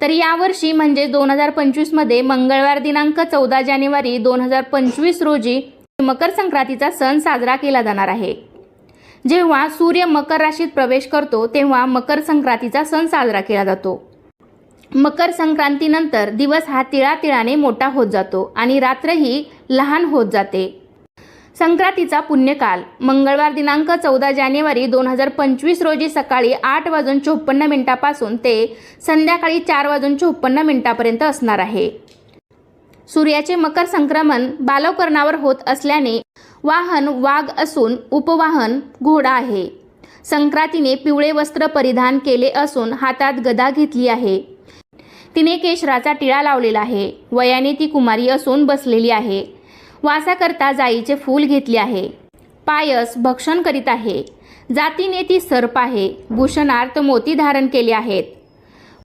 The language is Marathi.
तर यावर्षी म्हणजे 2025 मध्ये मंगळवार दिनांक 14 जानेवारी 2025 रोजी मकर संक्रांतीचा सण साजरा केला जाणार आहे। जेव्हा सूर्य मकर राशीत प्रवेश करतो तेव्हा मकर संक्रांतीचा सण साजरा केला जातो। मकर संक्रांतीनंतर दिवस हा तिळातिळाने मोठा होत जातो आणि रात्रही लहान होत जाते। संक्रांतीचा पुण्यकाल मंगळवार दिनांक 14 जानेवारी 2025 रोजी सकाळी 8:54 पासून ते संध्याकाळी 4:54 पर्यंत असणार आहे। सूर्याचे मकर संक्रमण बालवकरणावर होत असल्याने वाहन वाघ असून उपवाहन घोडा आहे। संक्रांतीने पिवळे वस्त्र परिधान केले असून हातात गदा घेतली आहे। तिने केशराचा टिळा लावलेला आहे। वयाने ती कुमारी असून बसलेली आहे। वासाकरता जाईचे फूल घेतले आहे। पायस भक्षण करीत आहे। जातीने ती सर्प आहे। भूषणार्थ मोती धारण केले आहेत।